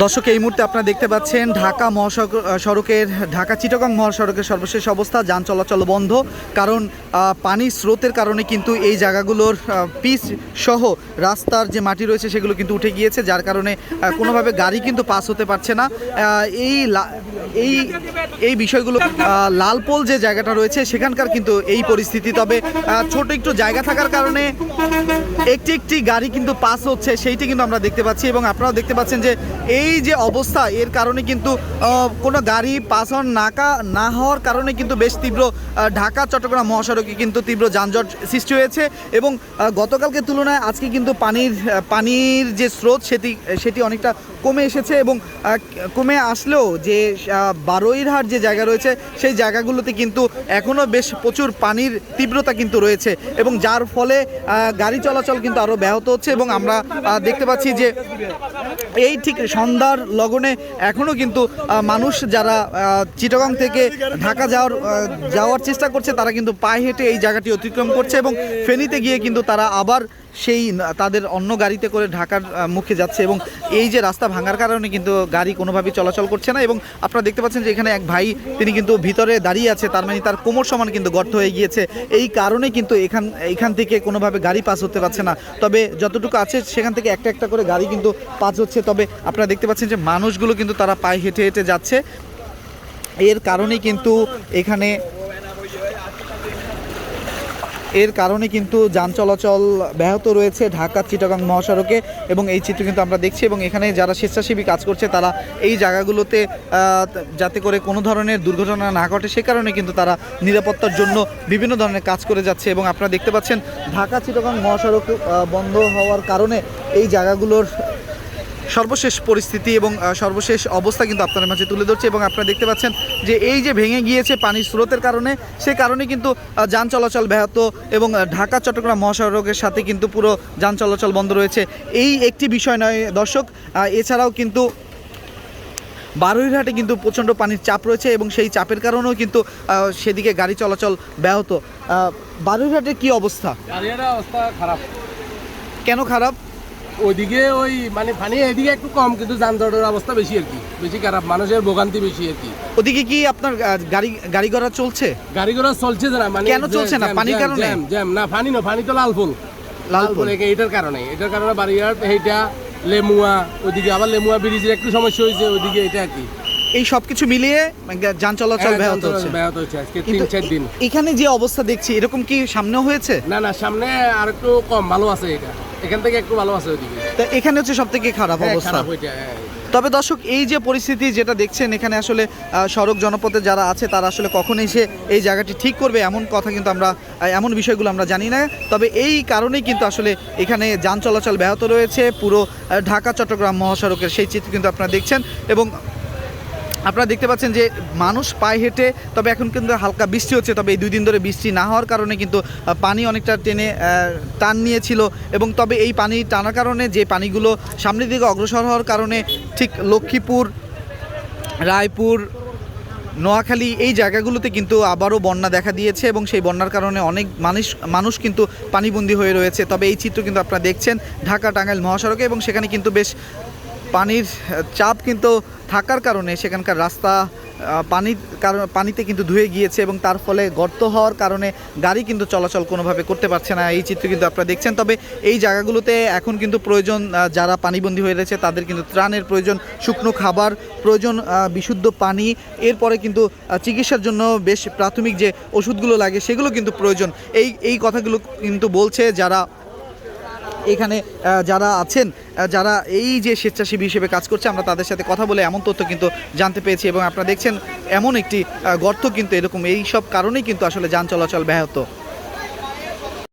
দর্শক, এই মুহূর্তে আপনারা দেখতে পাচ্ছেন ঢাকা মহাসড়কের ঢাকা চিটাগং মহাসড়কের সর্বশেষ অবস্থা। যান চলাচল বন্ধ, কারণ পানির স্রোতের কারণে কিন্তু এই জায়গাগুলোর পিচ সহ রাস্তার যে মাটি রয়েছে সেগুলো কিন্তু উঠে গিয়েছে, যার কারণে কোনোভাবে গাড়ি কিন্তু পাস হতে পারছে না। এই বিষয়গুলো লালপোল যে জায়গাটা রয়েছে সেখানকার কিন্তু এই পরিস্থিতি। তবে ছোট একটু জায়গা থাকার কারণে একটি গাড়ি কিন্তু পাস হচ্ছে, সেইটি কিন্তু আমরা দেখতে পাচ্ছি। এবং আপনারাও দেখতে পাচ্ছেন যে এই যে অবস্থা, এর কারণে কিন্তু কোনো গাড়ি পাস অন না হওয়ার কারণে কিন্তু বেশ তীব্র ঢাকা চট্টগ্রাম মহাসড়কে কিন্তু তীব্র যানজট সৃষ্টি হয়েছে। এবং গতকালকে তুলনায় আজকে কিন্তু পানির যে স্রোত সেটি অনেকটা কমে এসেছে। এবং কমে আসলেও যে বারুইরহাট যে জায়গা রয়েছে সেই জায়গাগুলোতে কিন্তু এখনও বেশ প্রচুর পানির তীব্রতা কিন্তু রয়েছে, এবং যার ফলে গাড়ি চলাচল কিন্তু আরও ব্যাহত হচ্ছে। এবং আমরা দেখতে পাচ্ছি যে এই ঠিক সন্ধ্যার লগনে এখনও কিন্তু মানুষ যারা চিটাগং থেকে ঢাকা যাওয়ার চেষ্টা করছে তারা কিন্তু পায়ে হেঁটে এই জায়গাটি অতিক্রম করছে, এবং ফেনীতে গিয়ে কিন্তু তারা আবার সেই তাদের অন্য গাড়িতে করে ঢাকার মুখে যাচ্ছে। এবং এই যে রাস্তা ভাঙার কারণে কিন্তু গাড়ি কোনোভাবেই চলাচল করছে না। এবং আপনারা দেখতে পাচ্ছেন যে এখানে এক ভাই, তিনি কিন্তু ভিতরে দাঁড়িয়ে আছে, তার মানে তার কোমর সমান কিন্তু গর্ত হয়ে গিয়েছে। এই কারণে কিন্তু এখান থেকে কোনোভাবে গাড়ি পাস হতে পারছে না। তবে যতটুকু আছে সেখান থেকে একটা করে গাড়ি কিন্তু পাস হচ্ছে। তবে আপনারা দেখতে পাচ্ছেন যে মানুষগুলো কিন্তু তারা পায়ে হেঁটে হেঁটে যাচ্ছে। এর কারণে কিন্তু যান চলাচল ব্যাহত রয়েছে ঢাকা চিটাগং মহাসড়কে, এবং এই চিত্র কিন্তু আমরা দেখছি। এবং এখানে যারা স্বেচ্ছাসেবী কাজ করছে তারা এই জায়গাগুলোতে যাতে করে কোনো ধরনের দুর্ঘটনা না ঘটে সে কারণে কিন্তু তারা নিরাপত্তার জন্য বিভিন্ন ধরনের কাজ করে যাচ্ছে। এবং আপনারা দেখতে পাচ্ছেন ঢাকা চিটাগং মহাসড়ক বন্ধ হওয়ার কারণে এই জায়গাগুলোর সর্বশেষ পরিস্থিতি এবং সর্বশেষ অবস্থা কিন্তু আপনাদের মাঝে তুলে ধরছে। এবং আপনারা দেখতে পাচ্ছেন যে এই যে ভেঙে গিয়েছে পানির স্রোতের কারণে, সে কারণে কিন্তু যান চলাচল ব্যাহত, এবং ঢাকা চট্টগ্রাম মহাসড়কের সাথে কিন্তু পুরো যান চলাচল বন্ধ রয়েছে। এই একটি বিষয় নয় দর্শক, এছাড়াও কিন্তু বারুইরহাটে কিন্তু প্রচণ্ড পানির চাপ রয়েছে, এবং সেই চাপের কারণেও কিন্তু সেদিকে গাড়ি চলাচল ব্যাহত। বারুইরহাটের কি অবস্থা? বারুইরহাটের অবস্থা খারাপ। কেন খারাপ? ওইদিকে মানে পানি এদিকে একটু কম, কিন্তু যানজটের অবস্থা বেশি আর কি, বেশি খারাপ, মানুষের ভোগান্তি বেশি আর কি। ওদিকে কি আপনার গাড়ি ঘোড়া চলছে? গাড়ি ঘোড়া চলছে না। মানে কেন চলছে না? পানির কারণে? জ্যাম না, পানি তো লালপুল এটার কারণে বারুইরহাট এইটা লেমুয়া, ওইদিকে আবার লেমুয়া ব্রিজের একটু সমস্যা হয়েছে ওইদিকে, এটা আর কি। এই সব কিছু মিলিয়ে যান চলাচল ব্যাহত হচ্ছে আজকে 3-4 দিন। এখানে যে অবস্থা দেখছি, এরকম কি সামনেও হয়েছে? না, সামনে আর একটু কম, ভালো আছে, এটা এখান থেকে একটু ভালো আছে ওইদিকে। তো এখানে হচ্ছে সব থেকে খারাপ অবস্থা। তবে দর্শক, এই যে পরিস্থিতি যেটা দেখছেন এখানে, আসলে সড়ক জনপথে যারা আছে তারা আসলে কখন এসে এই জায়গাটি ঠিক করবে এমন কথা কিন্তু এমন বিষয়গুলো আমরা জানি না। তবে এই কারণেই কিন্তু আসলে এখানে যান চলাচল ব্যাহত রয়েছে পুরো ঢাকা চট্টগ্রাম মহাসড়কের, সেই চিত্র কিন্তু আপনারা দেখছেন। এবং আপনারা দেখতে পাচ্ছেন যে মানুষ পায়ে হেঁটে, তবে এখন কিন্তু হালকা বৃষ্টি হচ্ছে, তবে এই 2 দিন ধরে বৃষ্টি না হওয়ার কারণে কিন্তু পানি অনেকটা টান নিয়েছিল। এবং তবে এই পানি টানার কারণে যে পানিগুলো সামনের দিকে অগ্রসর হওয়ার কারণে ঠিক লক্ষ্মীপুর, রায়পুর, নোয়াখালী এই জায়গাগুলোতে কিন্তু আবারও বন্যা দেখা দিয়েছে, এবং সেই বন্যার কারণে অনেক মানুষ কিন্তু পানিবন্দী হয়ে রয়েছে। তবে এই চিত্র কিন্তু আপনারা দেখছেন ঢাকা টাঙ্গাইল মহাসড়কে, এবং সেখানে কিন্তু বেশ পানির চাপ কিন্তু থাকার কারণে সেখানকার রাস্তা পানিতে কিন্তু ধুয়ে গিয়েছে, এবং তার ফলে গর্ত হওয়ার কারণে গাড়ি কিন্তু চলাচল কোনোভাবে করতে পারছে না। এই চিত্র কিন্তু আপনারা দেখছেন। তবে এই জায়গাগুলোতে এখন কিন্তু প্রয়োজন, যারা পানিবন্দী হয়ে রয়েছে তাদের কিন্তু ত্রাণের প্রয়োজন, শুকনো খাবার প্রয়োজন, বিশুদ্ধ পানি, এরপরে কিন্তু চিকিৎসার জন্য বেশ প্রাথমিক যে ওষুধগুলো লাগে সেগুলো কিন্তু প্রয়োজন। এই কথাগুলো কিন্তু বলছে এখানে যারা আছেন, যারা এই যে স্বেচ্ছাসেবী হিসেবে কাজ করছে, আমরা তাদের সাথে কথা বলে এমন তথ্য কিন্তু জানতে পেরেছি। এবং আপনারা দেখছেন এমন একটি গর্ত কিন্তু এরকম, এই সব কারণেই কিন্তু আসলে যান চলাচল ব্যাহত।